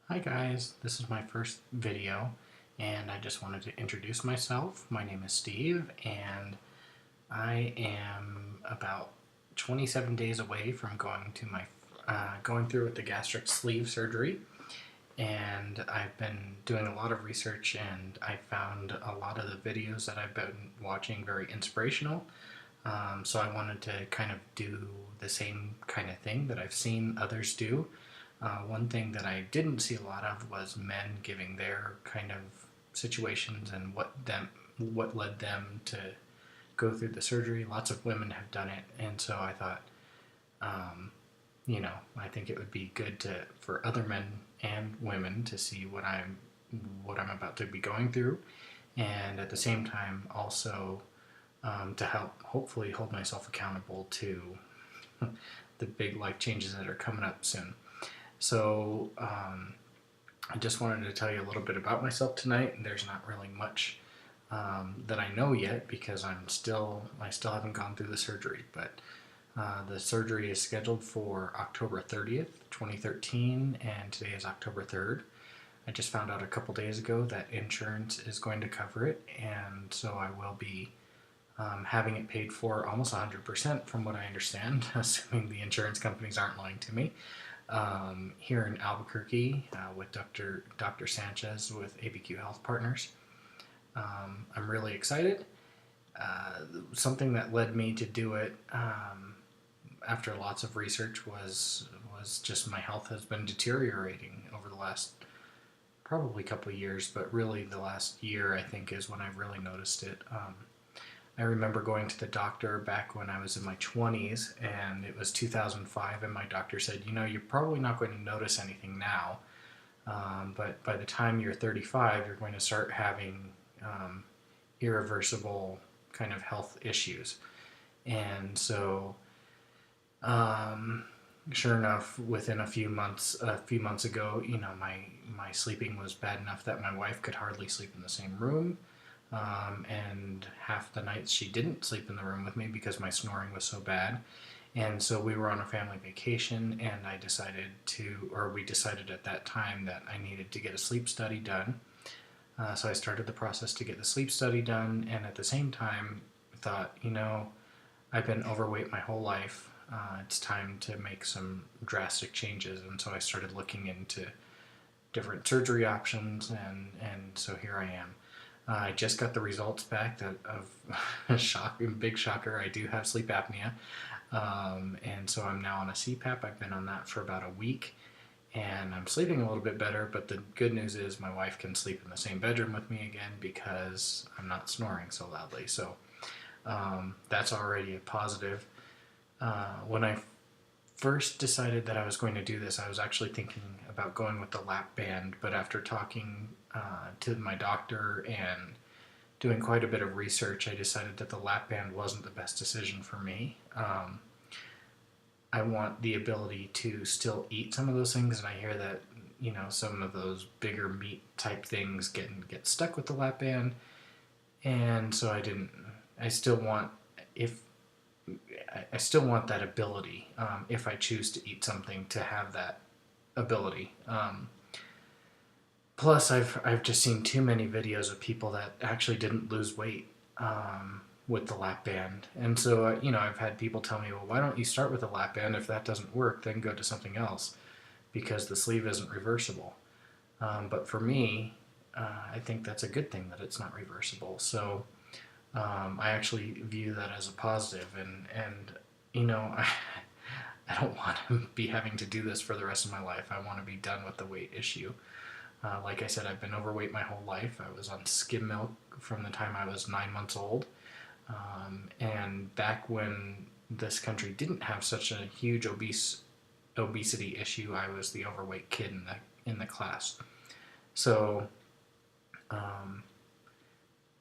Hi guys, this is my first video and I just wanted to introduce myself. My name is Steve and I am about 27 days away from going through with the gastric sleeve surgery, and I've been doing a lot of research and I found a lot of the videos that I've been watching very inspirational. So I wanted to kind of do the same kind of thing that I've seen others do. One thing that I didn't see a lot of was men giving their kind of situations and what led them to go through the surgery. Lots of women have done it, and so I thought, I think it would be good for other men and women to see what I'm about to be going through, and at the same time also to help hopefully hold myself accountable to the big life changes that are coming up soon. So I just wanted to tell you a little bit about myself tonight. There's not really much that I know yet because I still haven't gone through the surgery, but the surgery is scheduled for October 30th, 2013, and today is October 3rd. I just found out a couple days ago that insurance is going to cover it, and so I will be having it paid for almost 100% from what I understand, assuming the insurance companies aren't lying to me. Here in Albuquerque with Dr. Sanchez with ABQ Health Partners. I'm really excited. Something that led me to do it after lots of research was just my health has been deteriorating over the last probably couple of years, but really the last year I think is when I've really noticed it. I remember going to the doctor back when I was in my 20s, and it was 2005, and my doctor said, you're probably not going to notice anything now, but by the time you're 35, you're going to start having irreversible kind of health issues. And so, sure enough, within a few months ago, my sleeping was bad enough that my wife could hardly sleep in the same room. And half the nights she didn't sleep in the room with me because my snoring was so bad. And so we were on a family vacation, and we decided at that time that I needed to get a sleep study done. So I started the process to get the sleep study done, and at the same time thought, I've been overweight my whole life. It's time to make some drastic changes. And so I started looking into different surgery options, and so here I am. I just got the results back of big shocker, I do have sleep apnea. And so I'm now on a CPAP. I've been on that for about a week, and I'm sleeping a little bit better, but the good news is my wife can sleep in the same bedroom with me again because I'm not snoring so loudly. So that's already a positive. When I first decided that I was going to do this, I was actually thinking about going with the lap band, but after talking to my doctor and doing quite a bit of research, I decided that the lap band wasn't the best decision for me. I want the ability to still eat some of those things, and I hear that some of those bigger meat type things get stuck with the lap band, and so I still want that ability, if I choose to eat something, to have that ability. Plus, I've just seen too many videos of people that actually didn't lose weight with the lap band, and so I've had people tell me, well, why don't you start with a lap band? If that doesn't work, then go to something else, because the sleeve isn't reversible. But for me, I think that's a good thing that it's not reversible. So I actually view that as a positive, and I don't want to be having to do this for the rest of my life. I want to be done with the weight issue. Like I said, I've been overweight my whole life. I was on skim milk from the time I was 9 months old. And back when this country didn't have such a huge obesity issue, I was the overweight kid in the class. So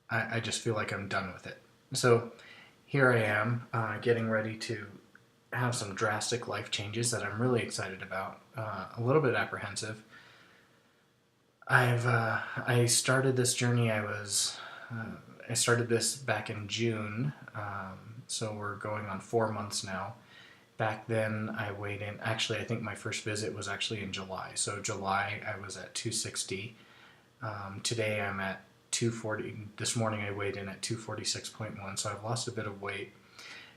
I just feel like I'm done with it. So here I am, getting ready to have some drastic life changes that I'm really excited about, a little bit apprehensive. I started this journey. I started this back in June, so we're going on 4 months now, Back then I weighed in, actually I think my first visit was actually in July. So July I was at 260. Today I'm at 240. This morning I weighed in at 246.1, so I've lost a bit of weight.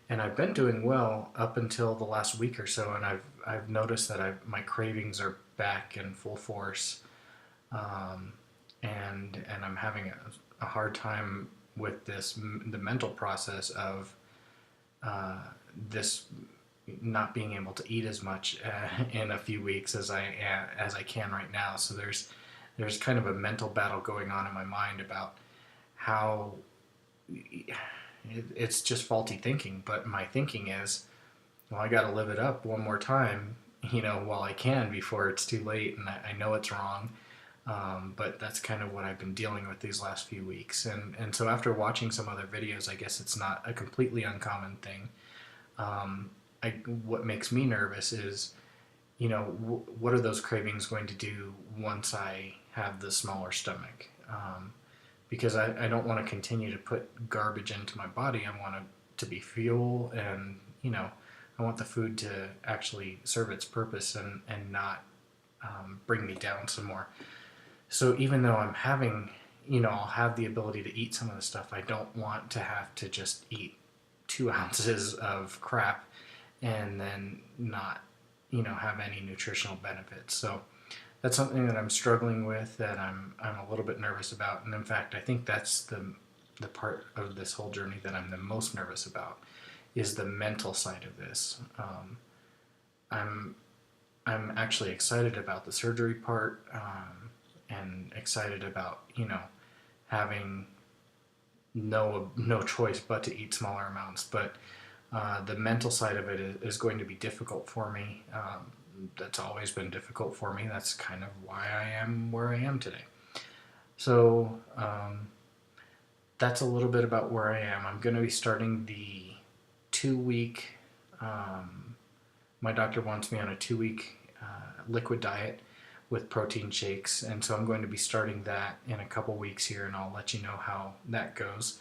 And I've been doing well up until the last week or so, and I've noticed that my cravings are back in full force, and I'm having a hard time with the mental process of this not being able to eat as much in a few weeks as I can right now. So there's kind of a mental battle going on in my mind about how it's just faulty thinking. But my thinking is, well, I got to live it up one more time, while I can before it's too late. And I know it's wrong, but that's kind of what I've been dealing with these last few weeks. And so after watching some other videos, I guess it's not a completely uncommon thing. What makes me nervous is, what are those cravings going to do once I have the smaller stomach? Because I don't want to continue to put garbage into my body. I want it to be fuel, and I want the food to actually serve its purpose and not bring me down some more. So even though I'm having, I'll have the ability to eat some of the stuff, I don't want to have to just eat 2 ounces of crap and then not, have any nutritional benefits. So that's something that I'm struggling with, that I'm a little bit nervous about. And in fact, I think that's the part of this whole journey that I'm the most nervous about, is the mental side of this. I'm actually excited about the surgery part, and excited about, having no choice but to eat smaller amounts. But the mental side of it is going to be difficult for me. That's always been difficult for me. That's kind of why I am where I am today. So that's a little bit about where I am. I'm going to be starting the 2-week, my doctor wants me on a 2-week liquid diet with protein shakes, and so I'm going to be starting that in a couple weeks here, and I'll let you know how that goes.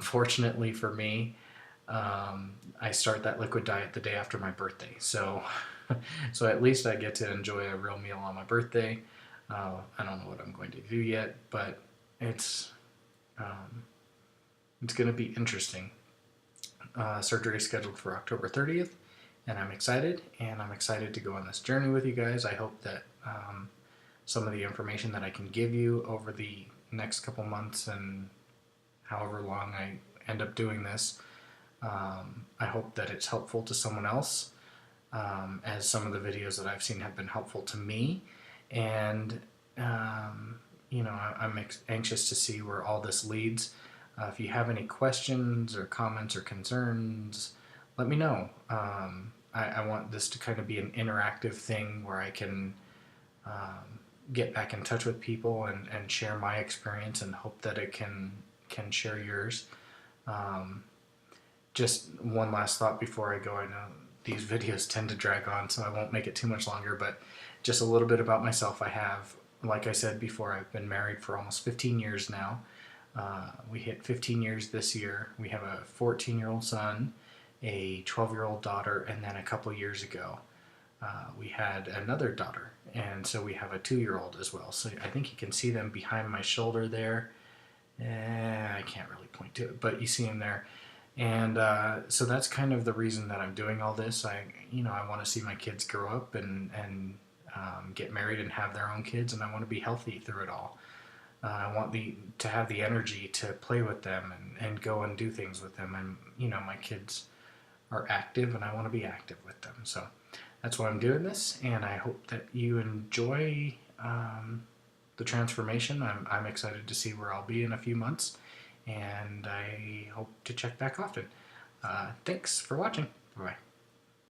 Fortunately for me, I start that liquid diet the day after my birthday, so at least I get to enjoy a real meal on my birthday. I don't know what I'm going to do yet, but it's going to be interesting. Surgery is scheduled for October 30th, and I'm excited to go on this journey with you guys. I hope that some of the information that I can give you over the next couple months, and however long I end up doing this, I hope that it's helpful to someone else, as some of the videos that I've seen have been helpful to me. And I'm anxious to see where all this leads. If you have any questions or comments or concerns, let me know. I want this to kind of be an interactive thing where I can get back in touch with people and share my experience, and hope that it can share yours. Just one last thought before I go. I know these videos tend to drag on, so I won't make it too much longer, but just a little bit about myself. I have, like I said before, I've been married for almost 15 years now. We hit 15 years this year. We have a 14-year-old son, a 12-year-old daughter, and then a couple years ago we had another daughter, and so we have a 2-year-old as well. So I think you can see them behind my shoulder there. I can't really point to it, but you see them there. And so that's kind of the reason that I'm doing all this. I want to see my kids grow up and get married and have their own kids, and I want to be healthy through it all. I want to have the energy to play with them and go and do things with them. And my kids are active, and I want to be active with them. So that's why I'm doing this, and I hope that you enjoy the transformation. I'm excited to see where I'll be in a few months, and I hope to check back often. Thanks for watching. Bye-bye.